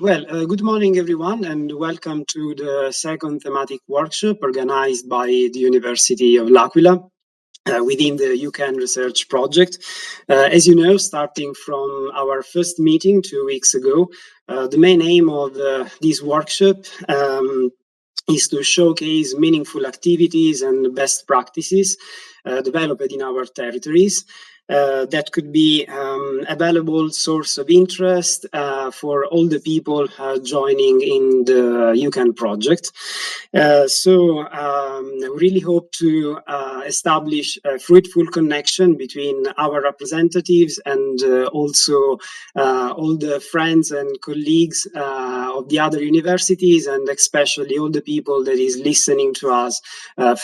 Good morning, everyone, and welcome to the second thematic workshop organized by the University of L'Aquila within the UCAN research project. As you know, starting from our first meeting 2 weeks ago, the main aim of this workshop is to showcase meaningful activities and best practices developed in our territories. That could be a valuable source of interest for all the people joining in the UCAN project. We really hope to establish a fruitful connection between our representatives and also all the friends and colleagues of the other universities, and especially all the people that is listening to us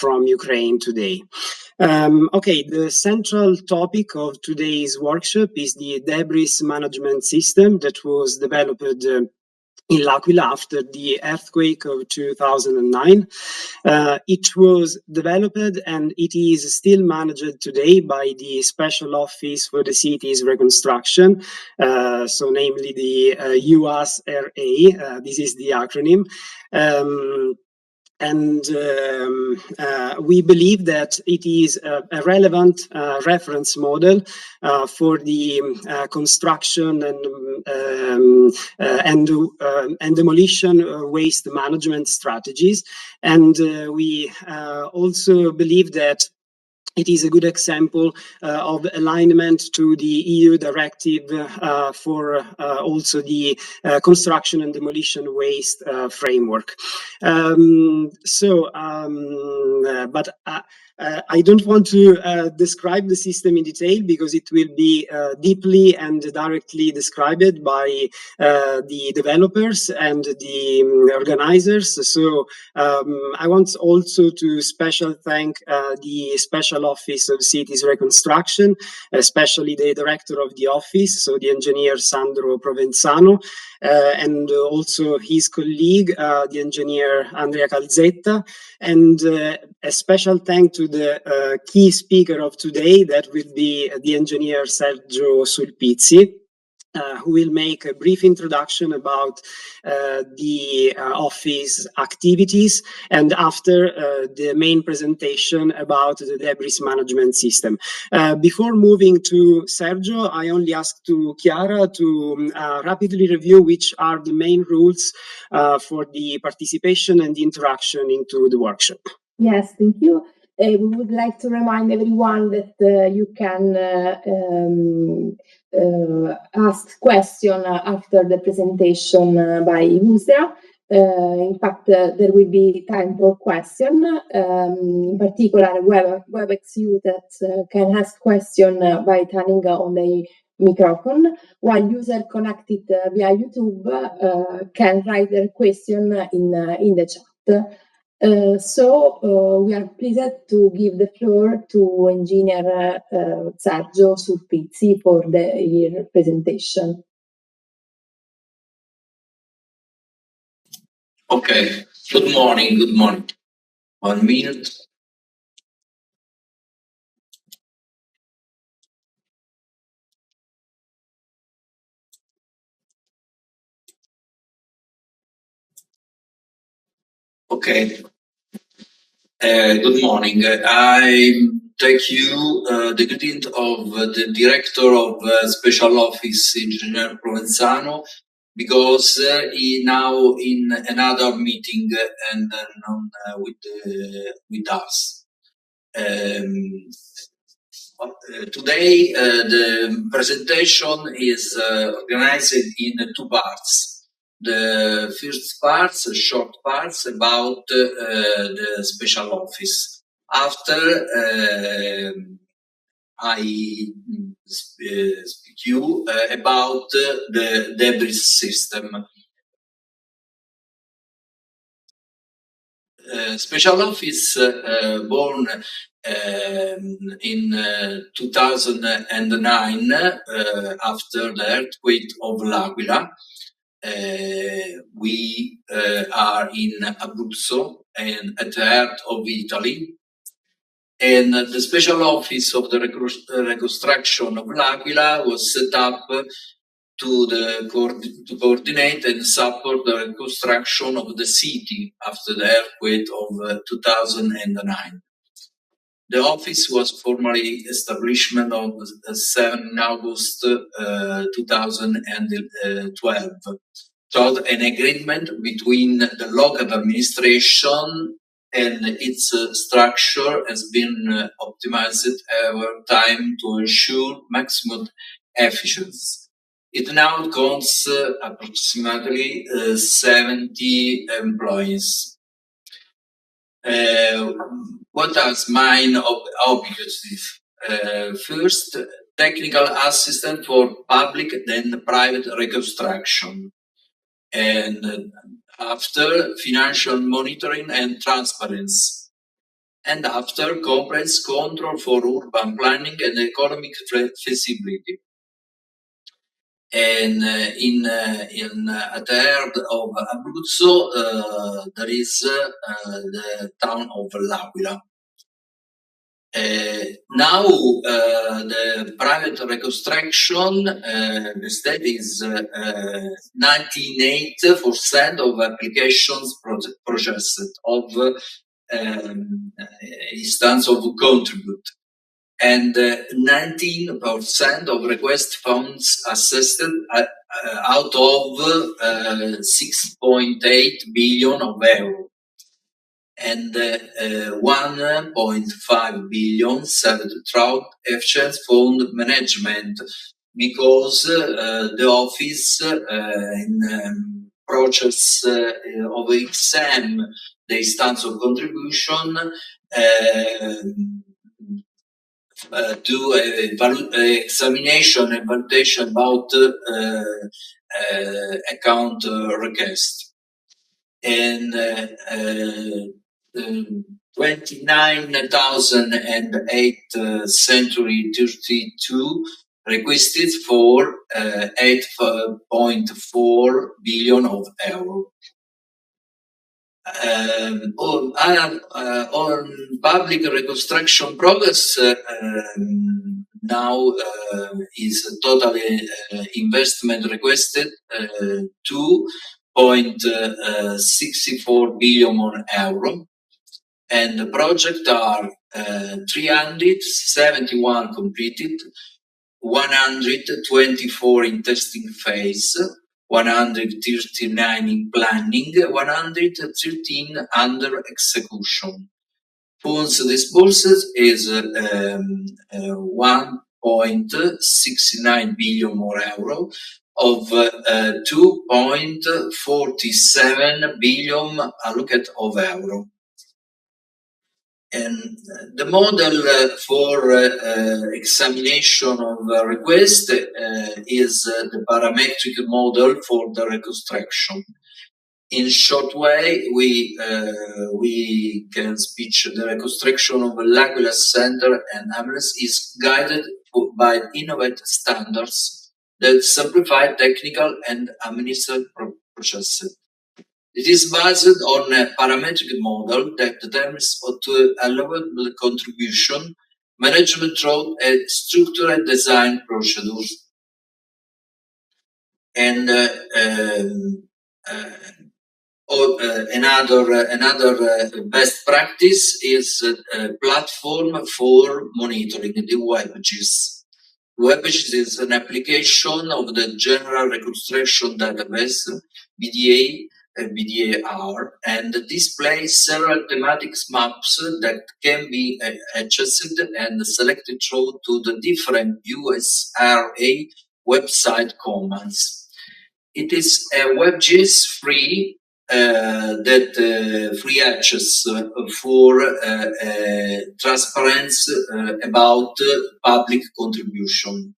from Ukraine today. The central topic of today's workshop is the debris management system that was developed in L'Aquila after the earthquake of 2009. It was developed and it is still managed today by the Special Office for the City's Reconstruction, namely the USRA. This is the acronym. We believe that it is a relevant reference model for the construction and demolition waste management strategies. And we also believe that it is a good example of alignment to the EU directive for also the construction and demolition waste framework. I don't want to describe the system in detail because it will be deeply and directly described by the developers and the organizers. I want also to special thank the Special Office of Cities Reconstruction, especially the director of the office, so the engineer Sandro Provenzano, and also his colleague, the engineer Andrea Calzetta, and a special thank to the key speaker of today, that will be the engineer Sergio Sulpizzi, who will make a brief introduction about the office activities, and after the main presentation about the debris management system. Before moving to Sergio, I only ask to Chiara to rapidly review which are the main rules for the participation and the interaction into the workshop. Yes, thank you. We would like to remind everyone that you can ask questions after the presentation by Yusra. In fact, there will be time for questions. In particular, WebEx that can ask questions by turning on the microphone, while users connected via YouTube can write their question in the chat. We are pleased to give the floor to engineer Sergio Sulpizzi for the presentation. Okay, good morning. 1 minute. Okay. Good morning. I take you the greeting of the director of Special Office, Engineer Provenzano, because he now in another meeting and not with us. Today the presentation is organized in 2 parts. The first part, short parts about the Special Office. After I speak you about the debris system. Special Office born in 2009 after the earthquake of L'Aquila. We are in Abruzzo and at the heart of Italy, and the Special Office of the Reconstruction of L'Aquila was set up to coordinate and support the reconstruction of the city after the earthquake of 2009. The office was formally established on 7 August 2012. So an agreement between the local administration and its structure has been optimized over time to ensure maximum efficiency. It now counts approximately 70 employees. What are main objectives? First, technical assistance for public and private reconstruction. And after, financial monitoring and transparency. And after, compliance control for urban planning and economic feasibility. And at the heart of Abruzzo, there is the town of L'Aquila. Now, the private reconstruction, the state is 98% of applications processed of instance of contribute. And 19% of request funds assessed out of 6.8 billion of euro, and 1.5 billion served through efficient fund management, because the office in process of exam the instance of contribution do examination and validation about account request. And 29,008 requested for 8.4 billion of euro. On public reconstruction progress, now is totally investment requested 2.64 billion euro, and the project are 371 completed, 124 in testing phase, 139 in planning, 113 under execution. Funds disbursed is 1.69 billion euro of 2.47 billion allocated of euro. And the model for examination of request is the parametric model for the reconstruction. In short way, we can speak the reconstruction of L'Aquila Center and Amnes is guided by innovative standards that simplify technical and administrative processes. It is based on a parametric model that determines allowable contribution, management through a structured design procedures. And another best practice is a platform for monitoring the WebGIS. WebGIS is an application of the General Reconstruction Database, BDAR, and displays several thematic maps that can be accessed and selected through to the different USRA website commands. It is a WebGIS free that free access for transparency about public contribution.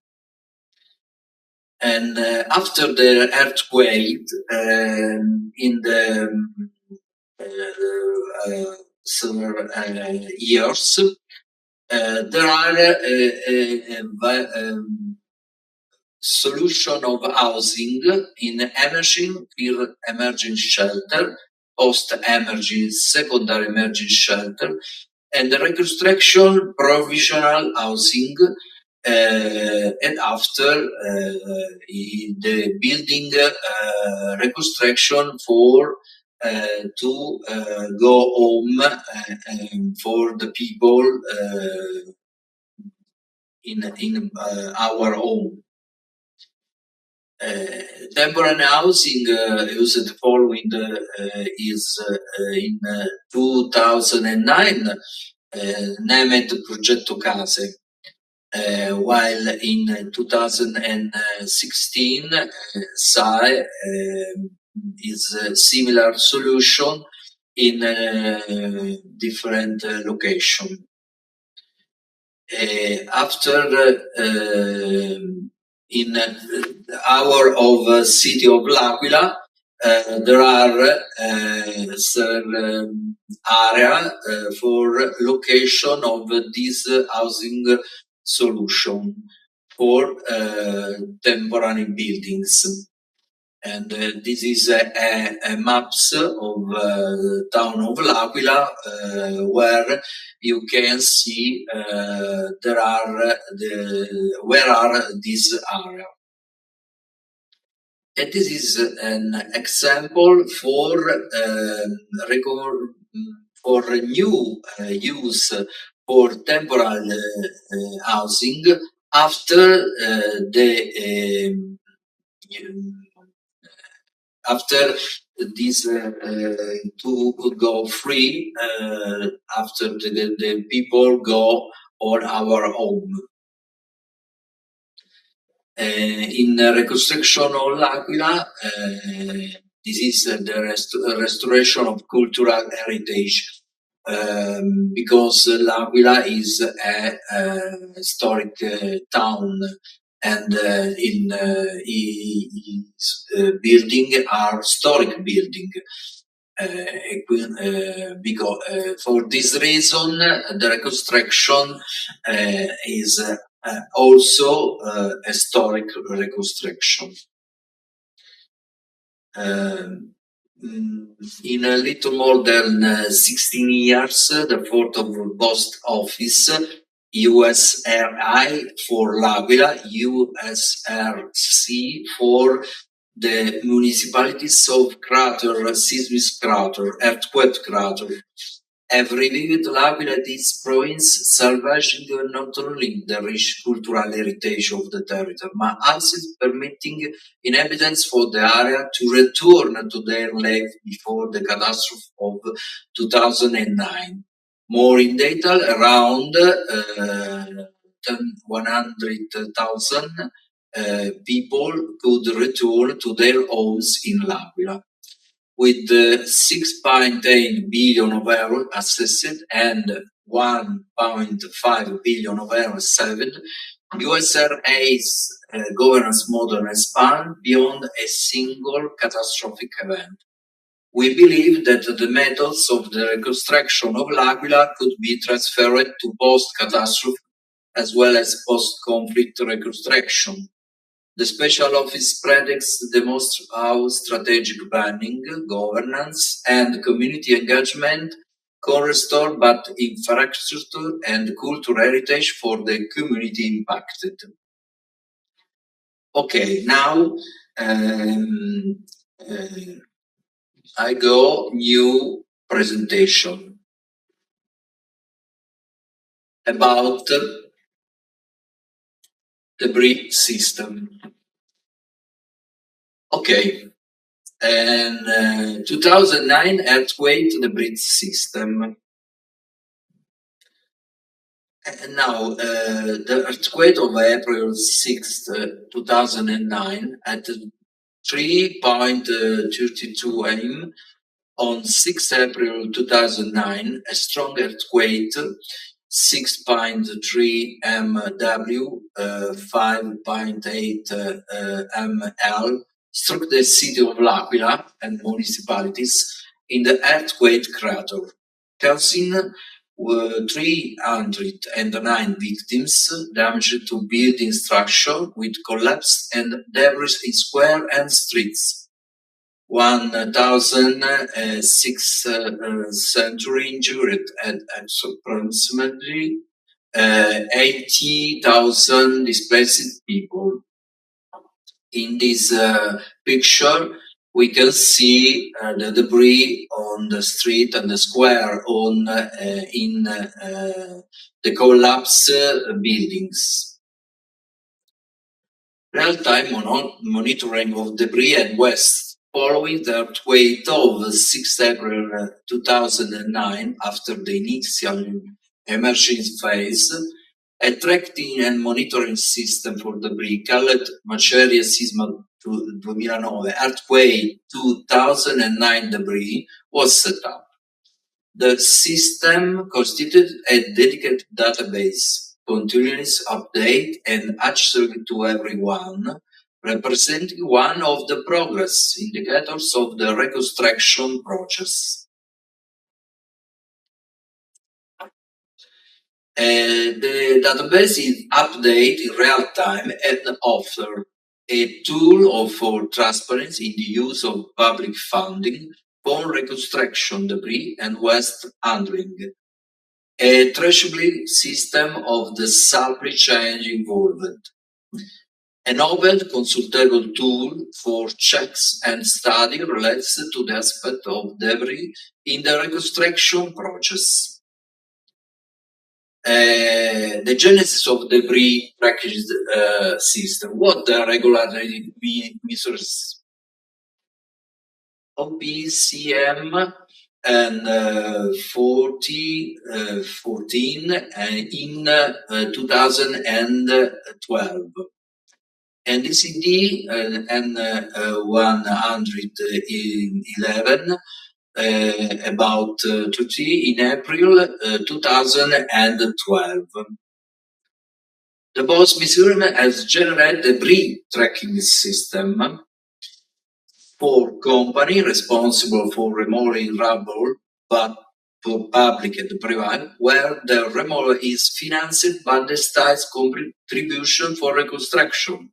And after the earthquake in the several years, there are solution of housing in emerging shelter, post-emerging, secondary emerging shelter, and the reconstruction provisional housing and after the building reconstruction for to go home for the people in our home. Temporary housing used following is in 2009 named Progetto Case, while in 2016 SAE is a similar solution in different location. After in our of city of L'Aquila, there are certain area for location of this housing solution for temporary buildings. And this is a maps of town of L'Aquila where you can see where are these areas. And this is an example for new use for temporary housing after after this to go free after the people go on our home. In reconstruction of L'Aquila, this is the restoration of cultural heritage, because L'Aquila is a historic town, and in building are historic building. Because for this reason, the reconstruction is also historic reconstruction. In a little more than 16 years, the Fort of Post Office, USRI for L'Aquila, USRC for the municipalities of Crater, Seismic Crater, Earthquake Crater, have revived L'Aquila this province, salvaging not only the rich cultural heritage of the territory, but also permitting inhabitants for the area to return to their life before the catastrophe of 2009. More in detail, around 100,000 people could return to their homes in L'Aquila. With 6.8 billion of euros assessed and 1.5 billion of euros saved, USRA's governance model expand beyond a single catastrophic event. We believe that the methods of the reconstruction of L'Aquila could be transferred to post-catastrophe as well as post-conflict reconstruction. The Special Office predicts demonstrates how strategic planning, governance, and community engagement can restore both infrastructure and cultural heritage for the community impacted. Okay, now I go new presentation about the bridge system. Okay, and 2009 earthquake, the bridge system. And now the earthquake of April 6th, 2009 at 3.32 m on 6 April 2009, a strong earthquake 6.3 MW, 5.8 ML, struck the city of L'Aquila and municipalities in the earthquake crater, causing 309 victims, damage to building structure with collapse and debris in square and streets. 1,600 injured and approximately 80,000 displaced people. In this picture, we can see the debris on the street and the square in the collapsed buildings. Real-time monitoring of debris and waste following the earthquake of 6 April 2009, after the initial emergency phase, a tracking and monitoring system for debris called Macerie Sisma 2009 Earthquake 2009 debris was set up. The system constituted a dedicated database, continuous update and accessible to everyone, representing one of the progress indicators of the reconstruction process. The database is updated in real time and offers a tool for transparency in the use of public funding for reconstruction debris and waste handling, a traceability system of the supply chain involved, a novel consultable tool for checks and study related to the aspect of debris in the reconstruction process. The genesis of debris tracking system. What the regulatory measures? OPCM and 14 in 2012. And DCD and 111 about 30 in April 2012. The BOS measurement has generated a debris tracking system for company responsible for removing rubble, but for public and private, where the removal is financed by the state's contribution for reconstruction.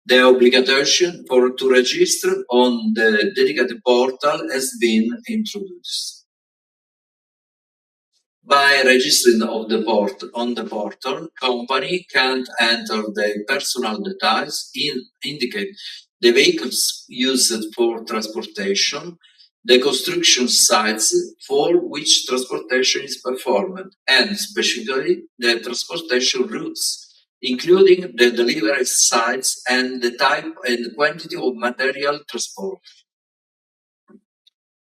The obligation to register on the dedicated portal has been introduced. By registering on the portal, company can enter their personal details, indicate the vehicles used for transportation, the construction sites for which transportation is performed, and specifically the transportation routes, including the delivery sites and the type and quantity of material transport.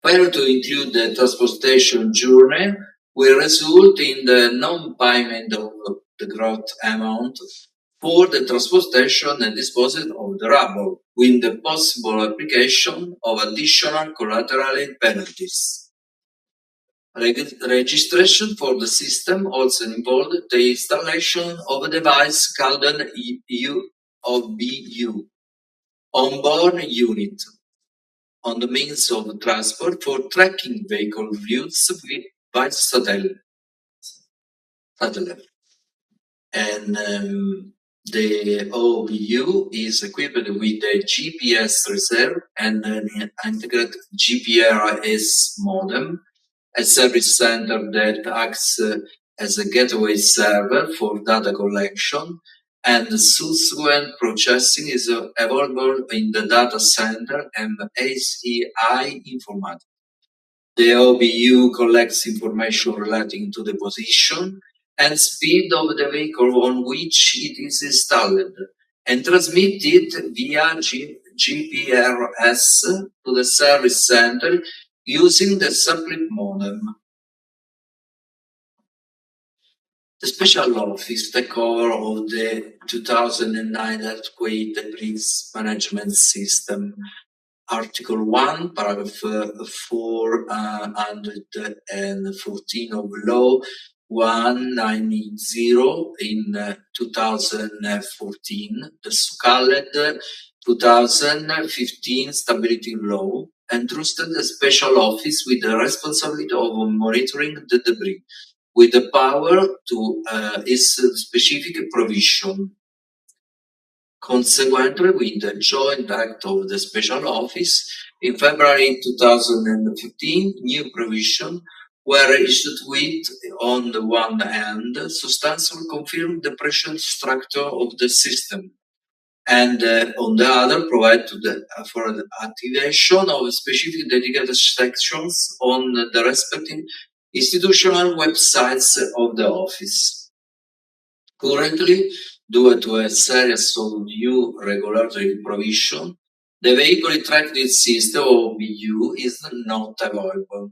Failure to include the transportation journey will result in the non-payment of the gross amount for the transportation and disposal of the rubble, with the possible application of additional collateral penalties. Registration for the system also involved the installation of a device called an OBU, onboard unit, on the means of transport for tracking vehicle routes by satellite. And the OBU is equipped with a GPS reserve and an integrated GPRS modem, a service center that acts as a gateway server for data collection, and subsequent processing is available in the data center and ACI Informatics. The OBU collects information relating to the position and speed of the vehicle on which it is installed and transmitted via GPRS to the service center using the satellite modem. The Special Office take over of the 2009 Earthquake Debris Management System. Article 1, paragraph 414 of Law 190 in 2014, the so-called 2015 Stability Law, entrusted the Special Office with the responsibility of monitoring the debris, with the power to its specific provision. Consequently, with the joint act of the Special Office, in February 2015, new provision were issued with, on the one hand, substantially confirm the present structure of the system, and on the other, provide for the activation of specific dedicated sections on the respective institutional websites of the office. Currently, due to a series of new regulatory provisions, the vehicle tracking system or VU is not available.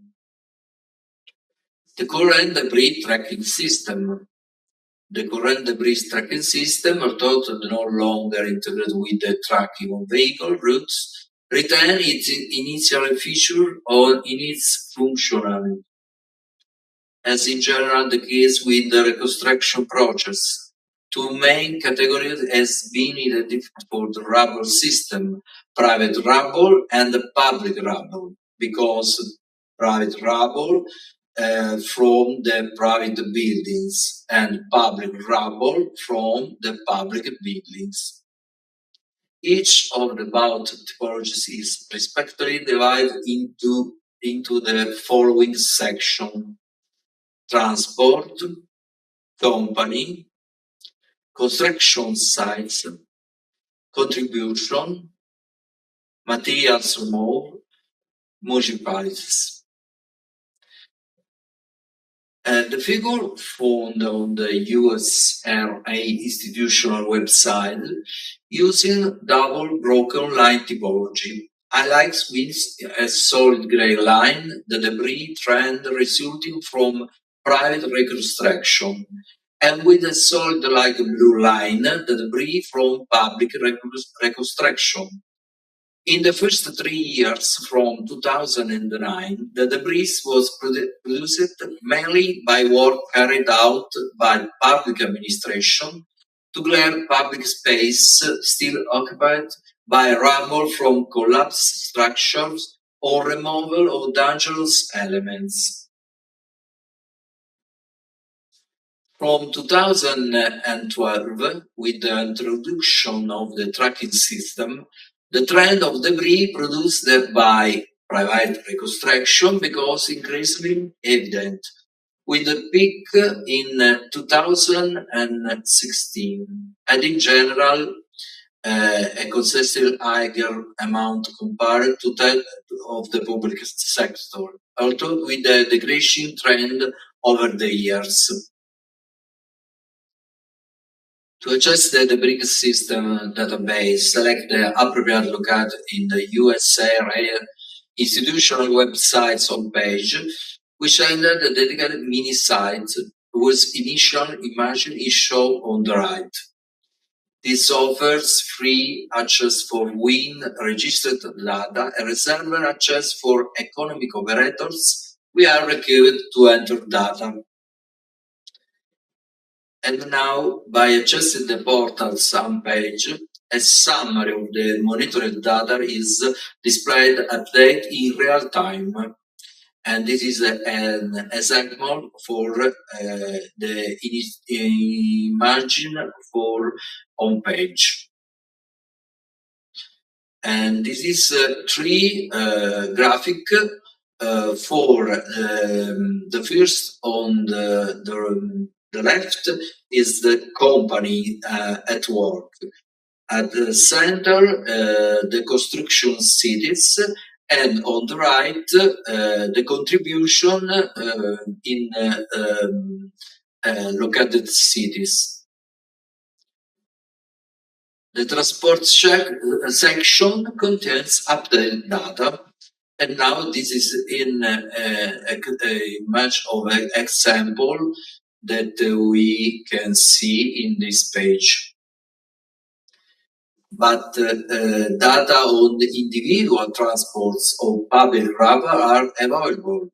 The current debris tracking system, although no longer integrated with the tracking of vehicle routes, retain its initial feature in its functionality. As in general the case with the reconstruction process, two main categories has been identified for the rubble system: private rubble and public rubble, because private rubble from the private buildings and public rubble from the public buildings. Each of the above typologies is respectively divided into the following section: transport, company, construction sites, contribution, materials removed, municipalities. The figure found on the USRA institutional website using double broken line typology highlights with a solid gray line the debris trend resulting from private reconstruction, and with a solid light blue line the debris from public reconstruction. In the first 3 years, from 2009, the debris was produced mainly by work carried out by public administration to clear public space still occupied by rubble from collapsed structures or removal of dangerous elements. From 2012, with the introduction of the tracking system, the trend of debris produced by private reconstruction becomes increasingly evident, with a peak in 2016, and in general a consistently higher amount compared to that of the public sector, although with a decreasing trend over the years. To access the debris system database, select the appropriate locale in the USRA institutional website's homepage, which ended the dedicated mini site whose initial image is shown on the right. This offers free access for WIN registered data and reserved access for economic operators who are required to enter data. And now, by accessing the portal's homepage, a summary of the monitored data is displayed at date in real time. And this is an example for the image for homepage. And this is three graphic for the first on the left is the company at work. At the center, the construction cities, and on the right, the contribution in located cities. The transport section contains updated data, and now this is in a image of an example that we can see in this page. But data on the individual transports of public rubber are available.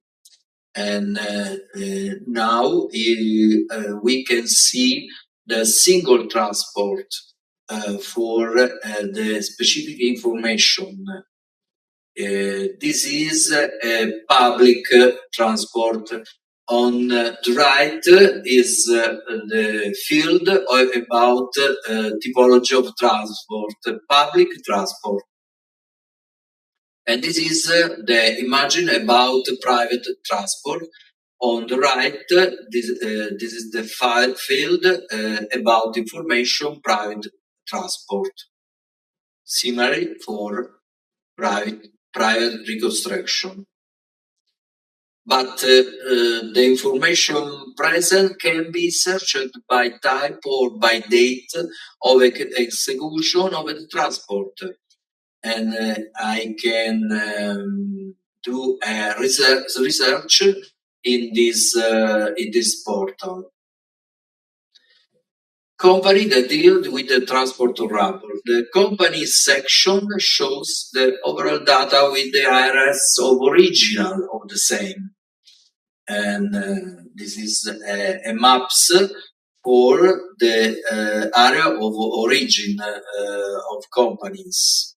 And now we can see the single transport for the specific information. This is a public transport. On the right is the field about typology of transport, public transport. And this is the image about private transport. On the right, this is the field about information private transport. Similarly for private reconstruction. But the information present can be searched by type or by date of execution of the transport. And I can do a research in this portal. Company that deals with the transport of rubber. The company section shows the overall data with the IRS of original of the same. And this is a maps for the area of origin of companies.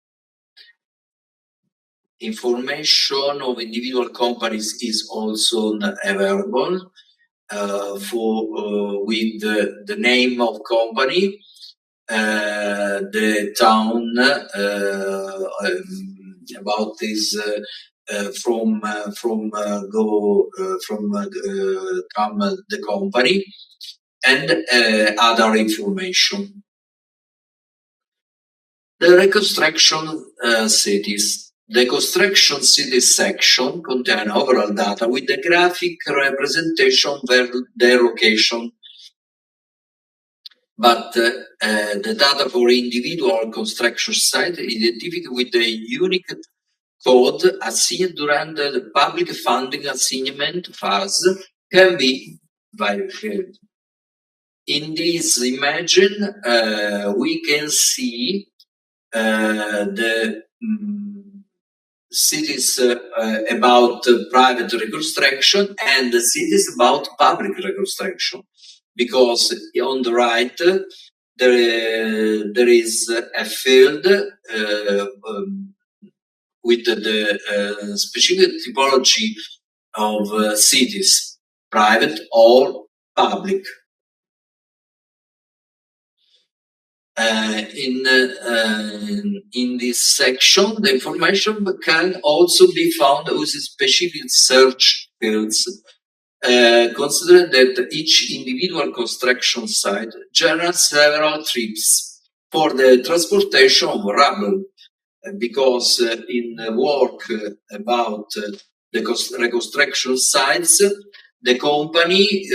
Information of individual companies is also available with the name of company, the town, about this from the company, and other information. The reconstruction cities. The construction cities section contain overall data with the graphic representation of their location. But the data for individual construction site identified with the unique code assigned during the public funding assignment phase can be verified. In this image, we can see the cities about private reconstruction and the cities about public reconstruction, because on the right there is a field with the specific typology of cities, private or public. In this section, the information can also be found with specific search fields, considering that each individual construction site generates several trips for the transportation of rubble, because in work about the reconstruction sites, the company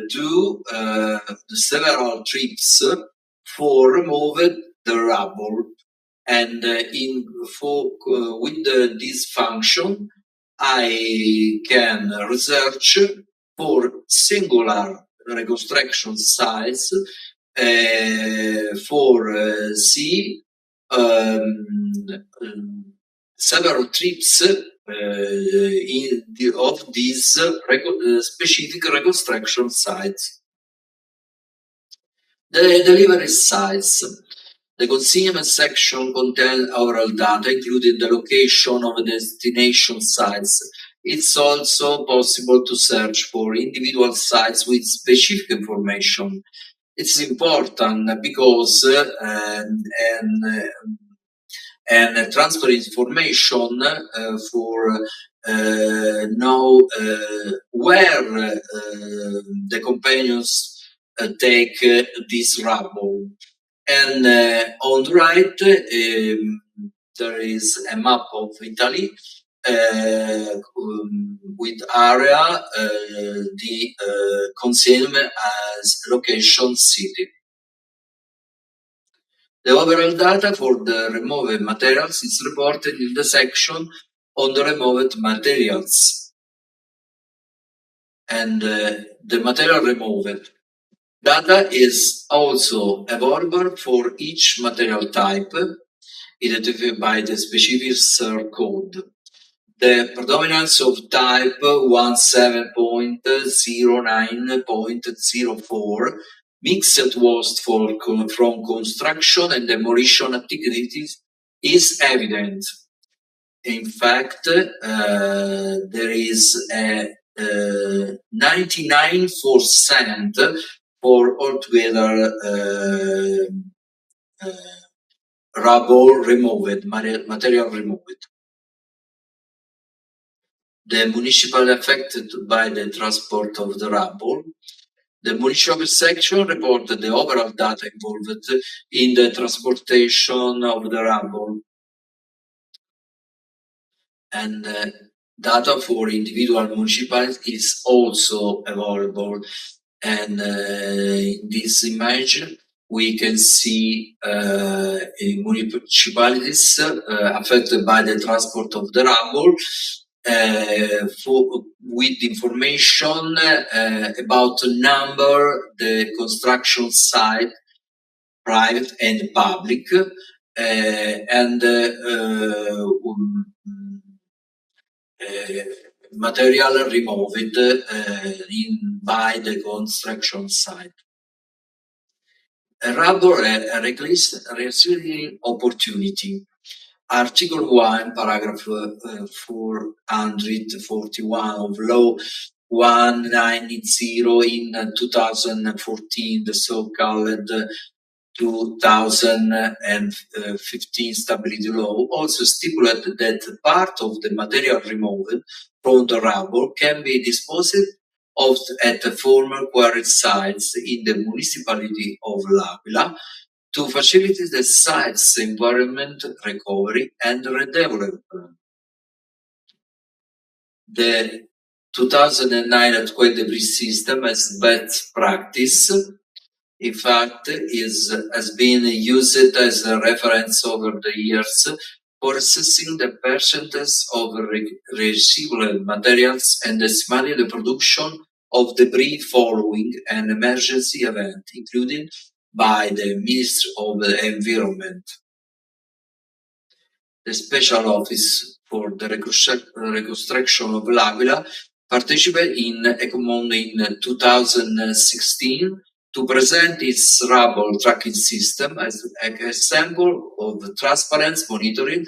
do several trips for remove the rubble, and with this function I can research for singular reconstruction sites for see several trips of these specific reconstruction sites. The delivery sites. The consignment section contains overall data, including the location of the destination sites. It's also possible to search for individual sites with specific information. It's important because and transfer information for know where the companions take this rubble. And on the right there is a map of Italy with area the consignment as location city. The overall data for the removed materials is reported in the section on the removed materials. And the material removed. Data is also available for each material type, identified by the specific SIR code. The predominance of type 17.09.04 mixed waste from construction and demolition activities is evident. In fact, there is a 99% for altogether rubble removed, material removed. the municipal affected by the transport of the rubble. The municipal section reported the overall data involved in the transportation of the rubble. And data for individual municipalities is also available. And in this image, we can see municipalities affected by the transport of the rubble with information about the number, the construction site, private and public, and material removed by the construction site. Rubble recycling opportunity. Article 1, paragraph 441 of Law 190 in 2014, the so-called 2015 Stability Law, also stipulated that part of the material removed from the rubble can be disposed of at the former quarry sites in the municipality of L'Aquila to facilitate the site's environment recovery and redevelopment. The 2009 earthquake debris system as best practice, in fact, has been used as a reference over the years for assessing the percentage of recyclable materials and estimating the production of debris following an emergency event, including by the Ministry of the Environment. The Special Office for the Reconstruction of L'Aquila participated in ECMON in 2016 to present its rubble tracking system as an example of transparency monitoring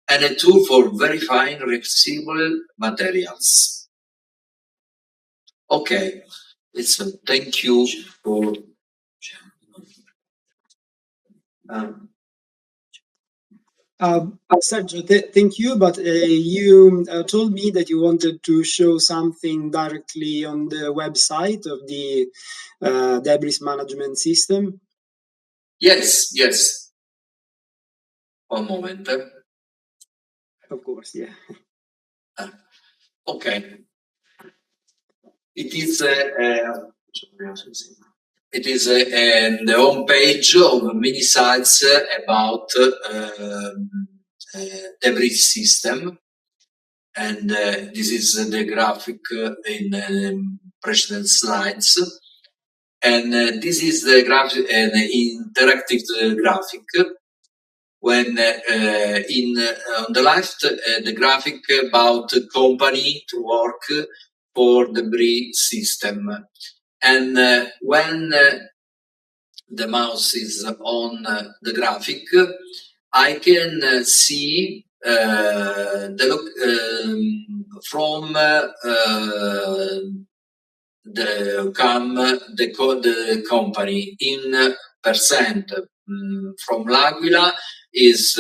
and a tool for verifying recyclable materials. Okay, thank you for Sergio, thank you, but you told me that you wanted to show something directly on the website of the debris management system. Yes. One moment. Of course, yeah. Okay. It is the home page of many sites about debris system, and this is the graphic in precedent slides, and this is the graphic, an interactive graphic. When on the left, the graphic about company to work for debris system. And when the mouse is on the graphic, I can see from the company in percent. From L'Aquila is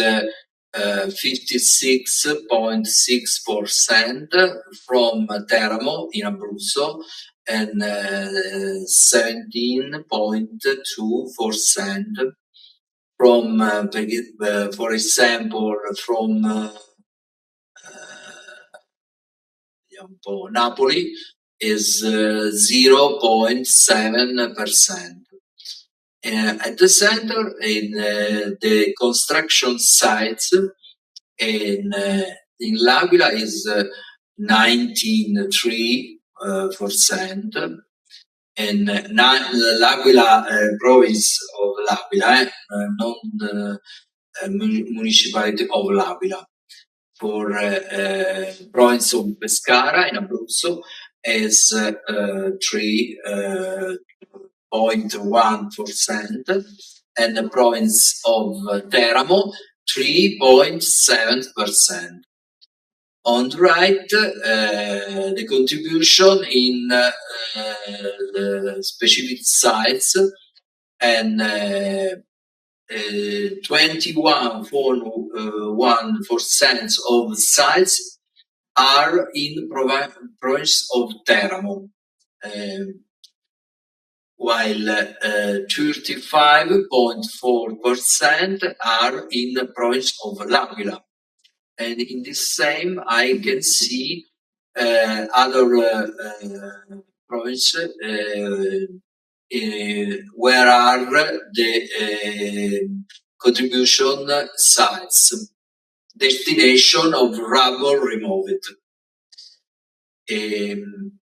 56.6%, from Teramo in Abruzzo and 17.2%, from for example from Napoli is 0.7%. At the center, in the construction sites in L'Aquila is 19.3%, and L'Aquila province of L'Aquila, non municipality of L'Aquila. For province of Pescara in Abruzzo is 3.1%, and the province of Teramo 3.7%. On the right, the contribution in the specific sites, and 21.1% of sites are in province of Teramo, while 35.4% are in the province of L'Aquila. And in this same, I can see other provinces where are the contribution sites, destination of rubble removed.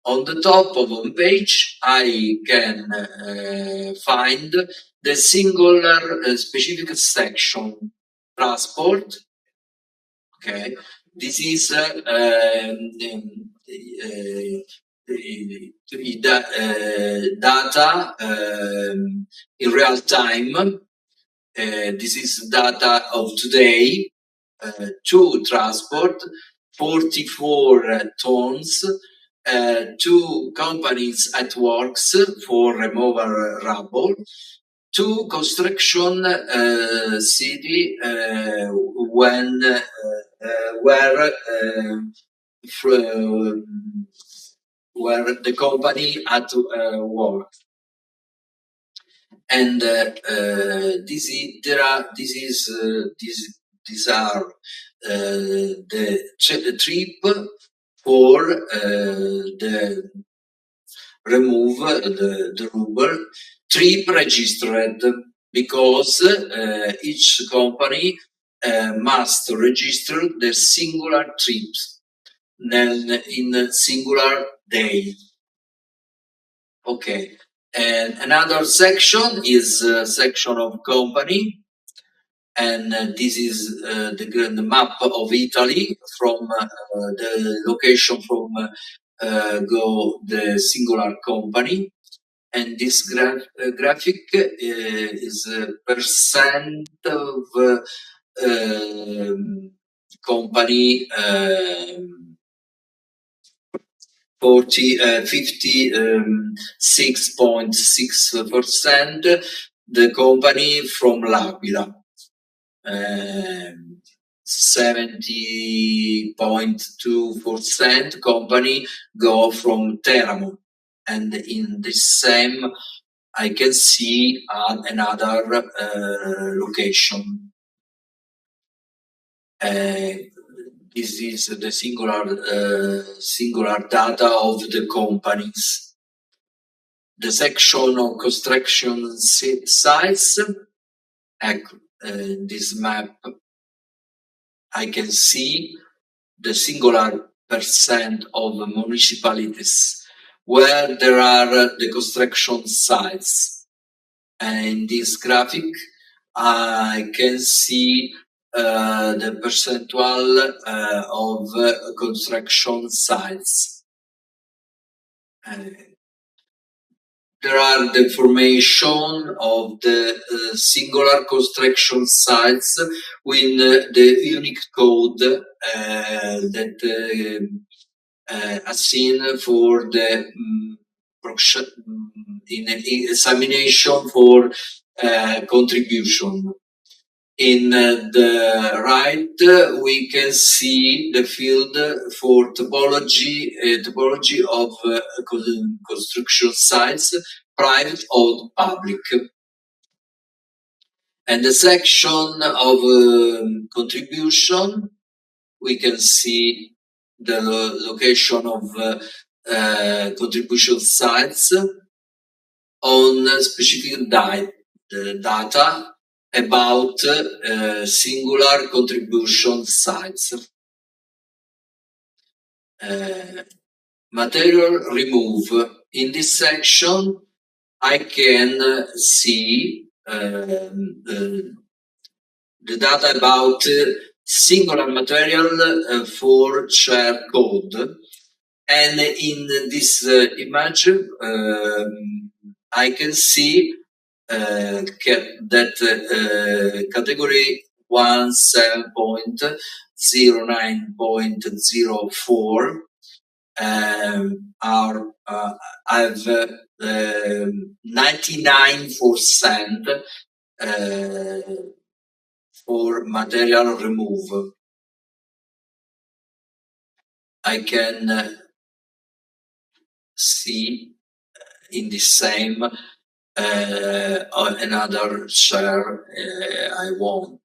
On the top of home page, I can find the singular specific section, transport. Okay, this is data in real time. This is data of today. To transport 44 tons, 2 companies at works for removal rubble, 2 construction city where the company had to work. And these are the trip for the remove the rubber, trip registered, because each company must register the singular trips in a singular day. Okay, and another section is section of company, and this is the map of Italy from the location from go the singular company, and this graphic is percent of company 56.6% the company from L'Aquila, 70.2% company go from Teramo, and in the same I can see another location. This is the singular data of the companies. The section of construction sites, this map, I can see the singular percent of municipalities where there are the construction sites. And in this graphic, I can see the percentual of construction sites. There are the information of the singular construction sites with the unique code that seen for the in examination for contribution. In the right, we can see the field for topology of construction sites, private or public. And the section of contribution, we can see the location of contribution sites on specific data about singular contribution sites. Material remove. In this section, I can see the data about singular material for share code. And in this image, I can see that category 17.09.04 have 99% for material remove. I can see in the same another share I want.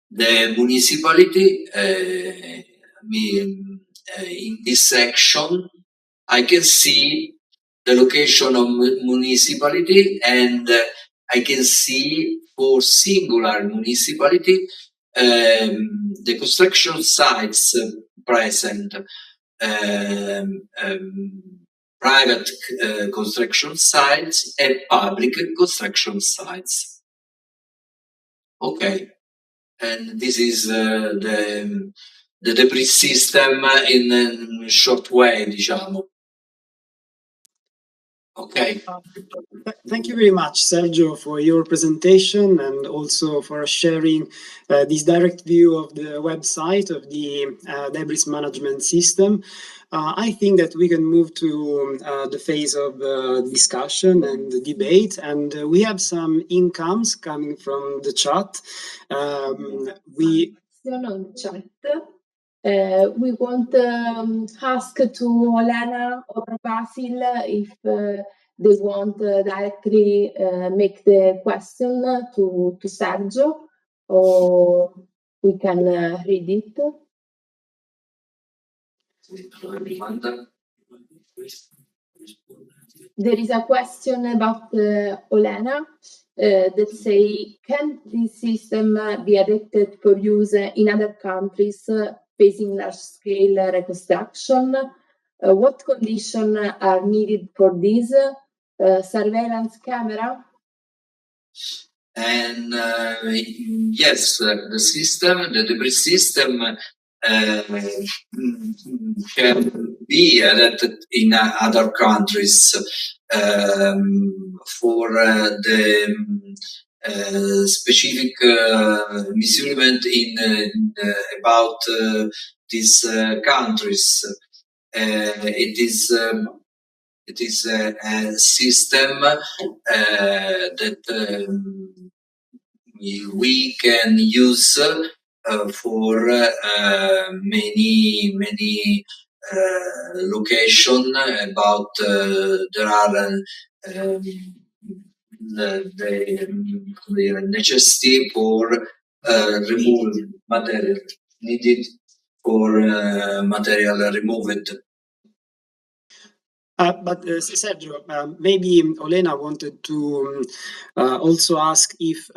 The municipality, in this section, I can see the location of municipality, and I can see for singular municipality the construction sites present, private construction sites and public construction sites. Okay, and this is the debris system in a short way, diciamo. Okay. Thank you very much, Sergio, for your presentation and also for sharing this direct view of the website of the debris management system. I think that we can move to the phase of discussion and debate, and we have some incomes coming from the chat. We want to ask to Olena or Vasil if they want directly make the question to Sergio, or we can read it. There is a question about Olena that say, can this system be adapted for use in other countries facing large-scale reconstruction? What conditions are needed for this? Surveillance camera? And yes, the system, the debris system, can be adapted in other countries for the specific measurement in about these countries. It is a system that we can use for many location about there are the necessity for remove material needed for material removed. But Sergio, maybe Olena wanted to also ask if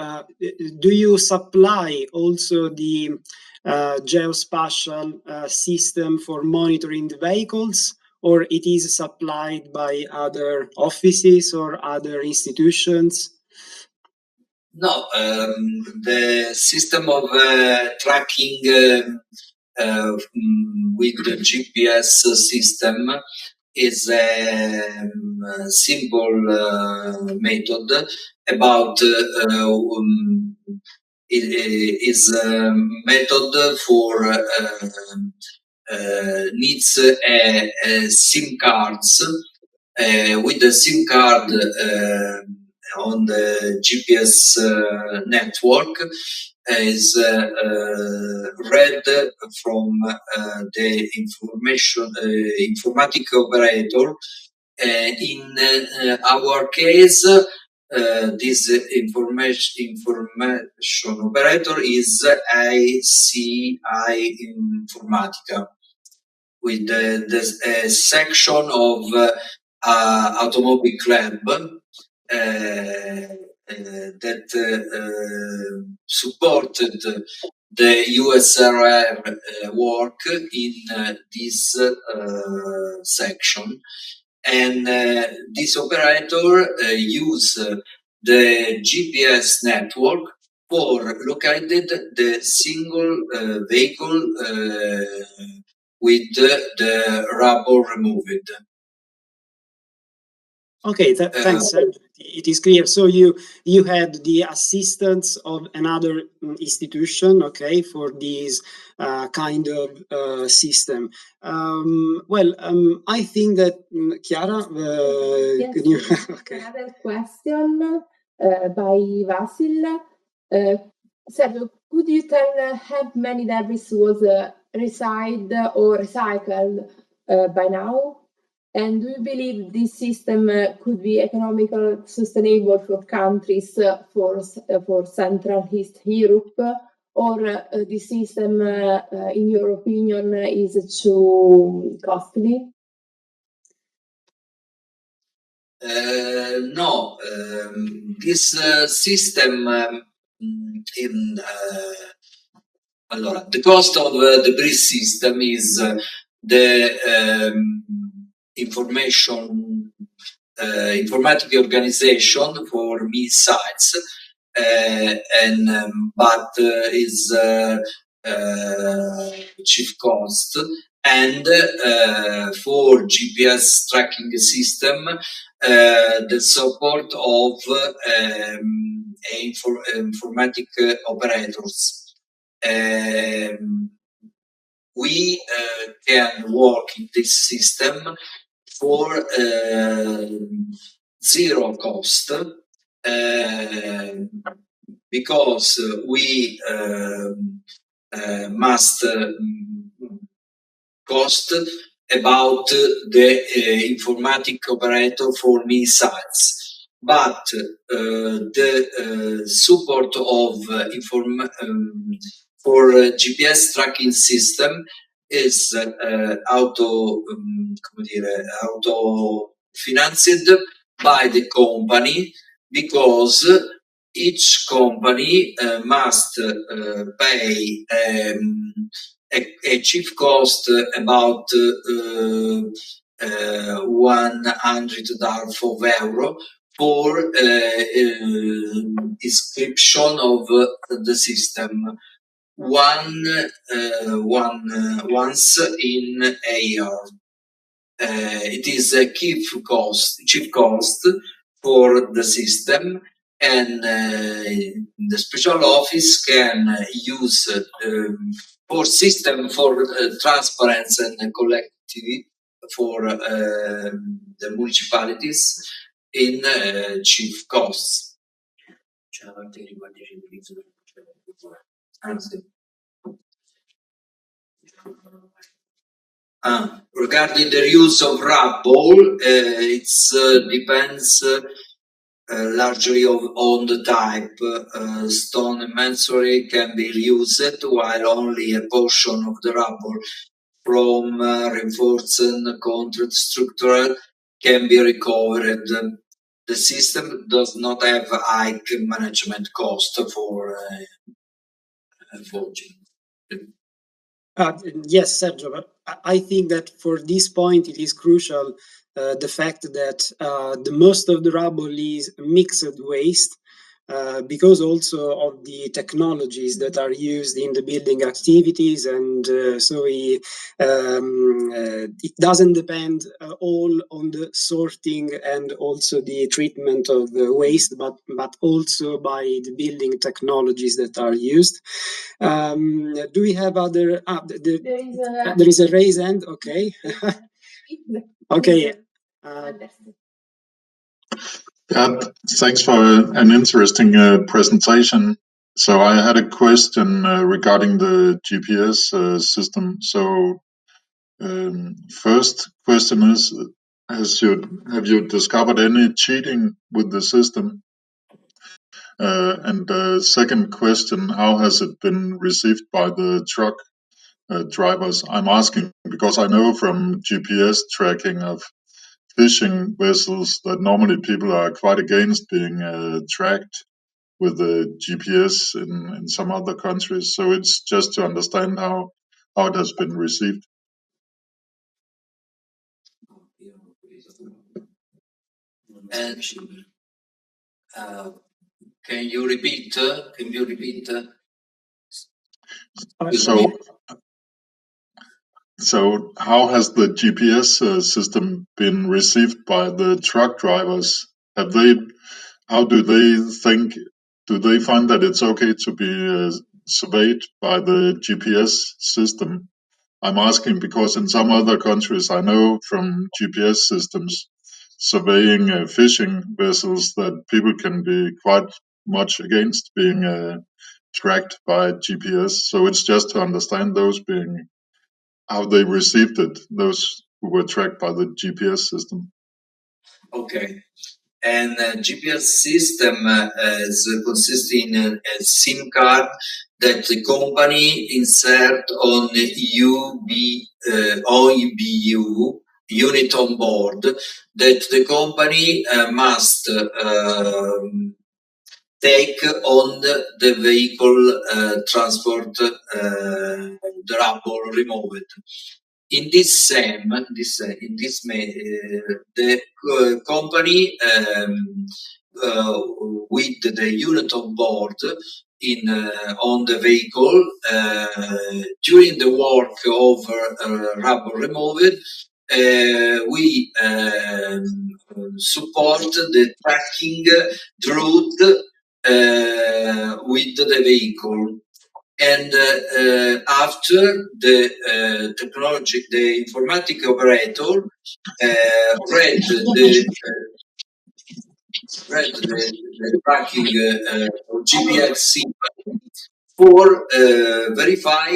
do you supply also the geospatial system for monitoring the vehicles, or it is supplied by other offices or other institutions? No, the system of tracking with the GPS system is a simple method about it is a method for needs a SIM cards with the SIM card on the GPS network is read from the informatic operator. In our case, this information operator is ICI Informatica, with the section of Automobile Club that supported the USRR work in this section, and this operator use the GPS network for located the single vehicle with the rubble removed. Okay, thanks. It is clear. So you had the assistance of another institution, okay, for this kind of system. I think that Chiara, yes, can you? Okay. Another question by Vasil. Sergio, could you tell how many debris was reside or recycled by now? And do you believe this system could be economically sustainable for countries for Central East Europe, or this system, in your opinion, is too costly? No, this system the cost of the BRIS system is the informatic organization for mid-sites, but is chief cost, and for GPS tracking system, the support of informatic operators. We can work in this system for zero cost, because we must cost about the informatic operator for mid-sites, but the support of for GPS tracking system is auto financed by the company, because each company must pay a chief cost about $100 euro for inscription of the system once in a year. It is a chief cost for the system, and the special office can use for system for transparency and collectivity for the municipalities in chief costs. Regarding the use of rubble, it depends largely on the type. Stone and masonry can be used, while only a portion of the rubble from reinforced concrete structure can be recovered. The system does not have high management cost for forging. Yes, Sergio, but I think that for this point it is crucial the fact that the most of the rubble is mixed waste, because also of the technologies that are used in the building activities, and so it doesn't depend all on the sorting and also the treatment of the waste, but also by the building technologies that are used. Do we have other? There is a raised hand. Okay. Okay. Thanks for an interesting presentation. So I had a question regarding the GPS system. So first question is, have you discovered any cheating with the system? And the second question, how has it been received by the truck drivers? I'm asking because I know from GPS tracking of fishing vessels that normally people are quite against being tracked with the GPS in some other countries. So it's just to understand how it has been received. And can you repeat? So how has the GPS system been received by the truck drivers? How do they think? Do they find that it's okay to be surveyed by the GPS system? I'm asking because in some other countries, I know from GPS systems surveying fishing vessels that people can be quite much against being tracked by GPS. So it's just to understand those being how they received it, those who were tracked by the GPS system. Okay. And GPS system is consisting in a SIM card that the company insert on OEBU unit on board that the company must take on the vehicle transport the rubber removed. In this the company with the unit on board on the vehicle during the work of rubber removed, we support the tracking route with the vehicle. And after the informatic operator read the tracking GPS signal for verify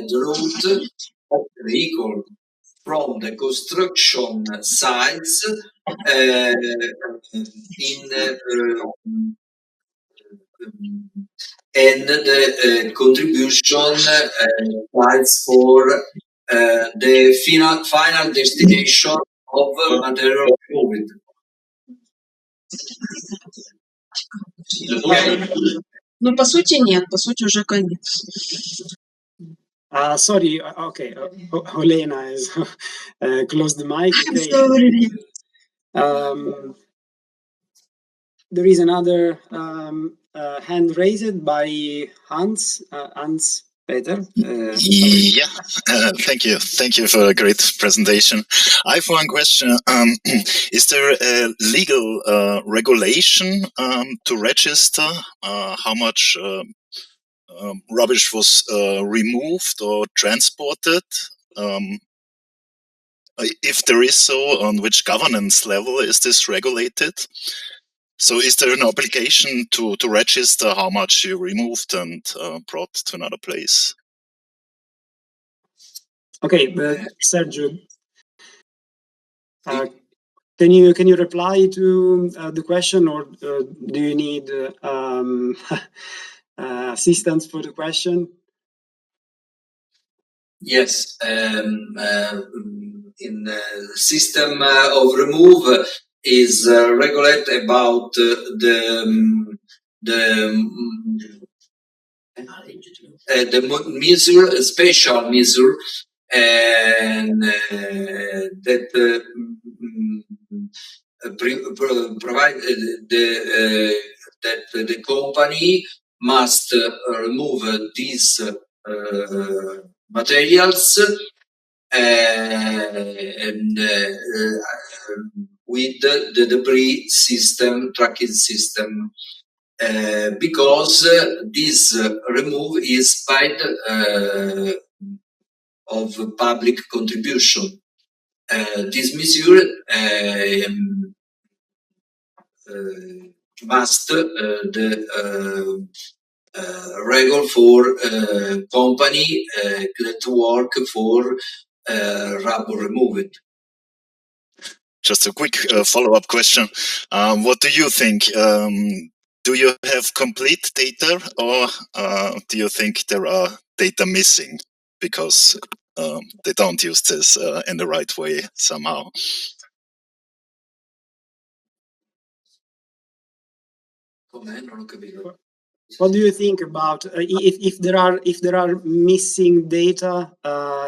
the route of the vehicle from the construction sites and the contribution sites for the final destination of material removed. Ну, по сути, нет. По сути, уже конец. Sorry, okay. Olena has closed the mic. Okay. Sorry. There is another hand raised by Hans Peter. Thank you. Thank you for a great presentation. I have one question. Is there a legal regulation to register how much rubbish was removed or transported? If there is so, on which governance level is this regulated? So is there an obligation to register how much you removed and brought to another place? Okay, Sergio, can you reply to the question, or do you need assistance for the question? Yes, in the system of remove is regulate about the measure, special measure, and that provide that the company must remove these materials and with the debris system, tracking system, because this remove is part of public contribution. This measure must the regular for company that work for rubber removed. Just a quick follow-up question. What do you think? Do you have complete data, or do you think there are data missing because they don't use this in the right way somehow? What do you think about if there are missing data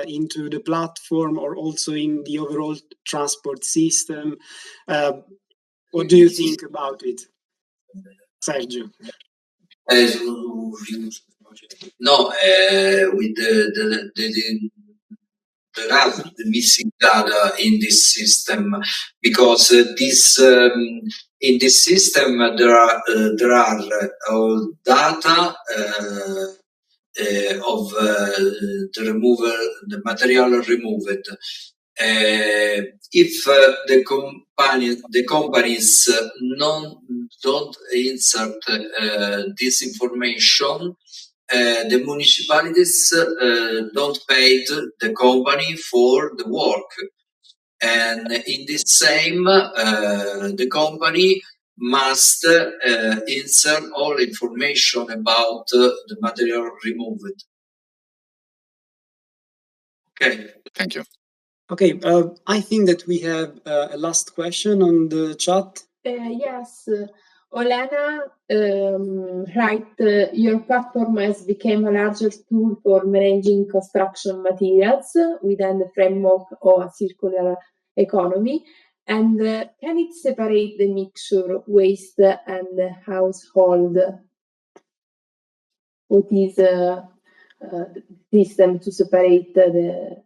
into the platform or also in the overall transport system? What do you think about it, Sergio? No, with there are the missing data in this system, because this in this system there are data of the removal, the material removed. If the companies don't insert this information, the municipalities don't pay the company for the work. And in this same, the company must insert all information about the material removed. Okay. Thank you. Okay, I think that we have a last question on the chat. Yes, Olena, your platform has become a larger tool for managing construction materials within the framework of a circular economy. And can it separate the mixture, waste, and household? What is the system to separate the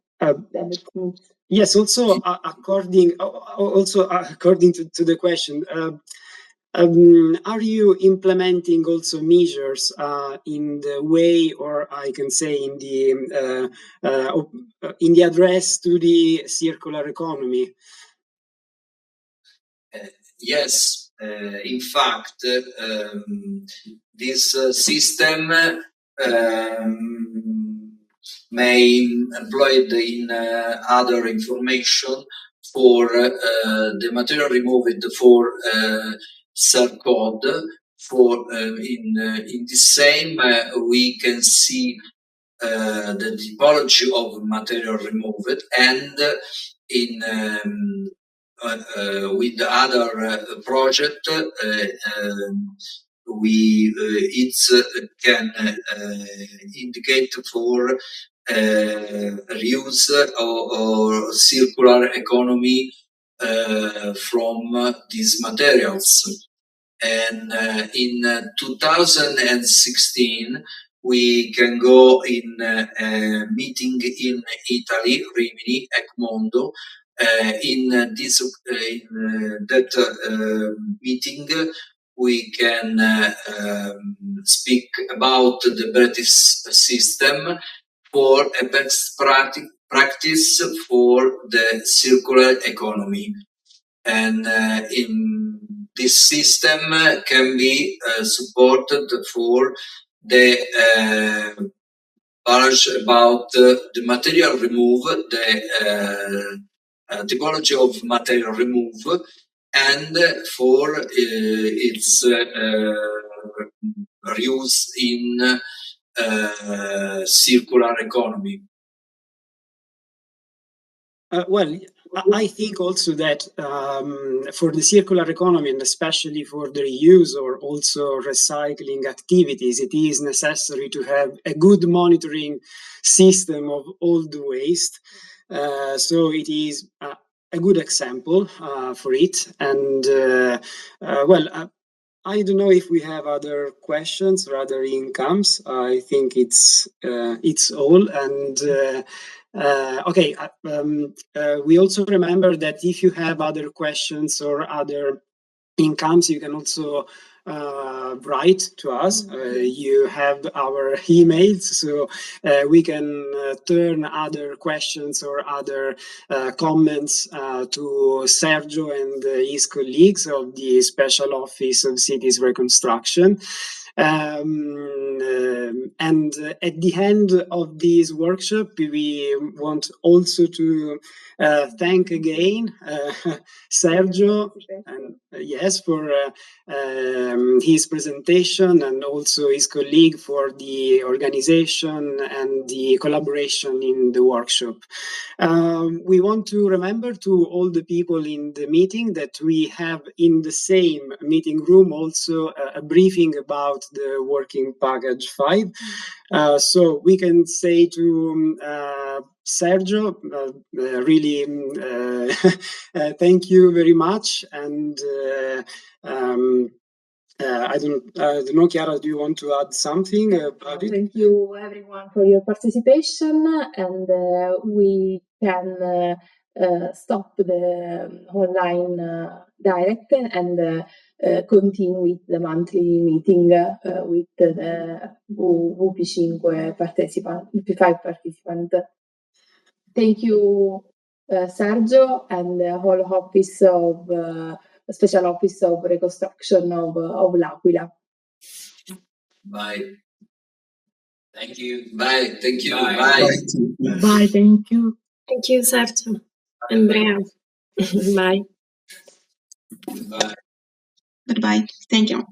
Yes, also according to the question, are you implementing also measures in the way, or I can say in the address to the circular economy? Yes, in fact, this system may employed in other information for the material removed for cell code. For in the same, we can see the typology of material removed, and in with the other project, we can indicate for reuse or circular economy from these materials. And in 2016, we can go in a meeting in Italy, Rimini, Ecmondo. In that meeting, we can speak about the British system for a best practice for the circular economy. And in this system can be supported for the knowledge about the material removed, the typology of material removed, and for its reuse in circular economy. Well, I think also that for the circular economy, and especially for the reuse or also recycling activities, it is necessary to have a good monitoring system of all the waste. So it is a good example for it. And well, I don't know if we have other questions or other incomes. I think it's all. And okay, we also remember that if you have other questions or other incomes, you can also write to us. You have our emails, so we can turn other questions or other comments to Sergio and his colleagues of the Special Office of Cities Reconstruction. And at the end of this workshop, we want also to thank again Sergio, and yes, for his presentation, and also his colleague for the organization and the collaboration in the workshop. We want to remember to all the people in the meeting that we have in the same meeting room also a briefing about the Working Package 5. So we can say to Sergio, really thank you very much. And I don't know, Chiara, do you want to add something about it? Thank you everyone for your participation, and we can stop the online direct and continue with the monthly meeting with the VP5 participant. Thank you, Sergio, and the whole office of Special Office of Reconstruction of L'Aquila. Bye. Thank you. Bye. Thank you. Bye. Bye. Bye, thank you. Thank you, Sergio. Andrea. Bye. Bye. Goodbye. Thank you.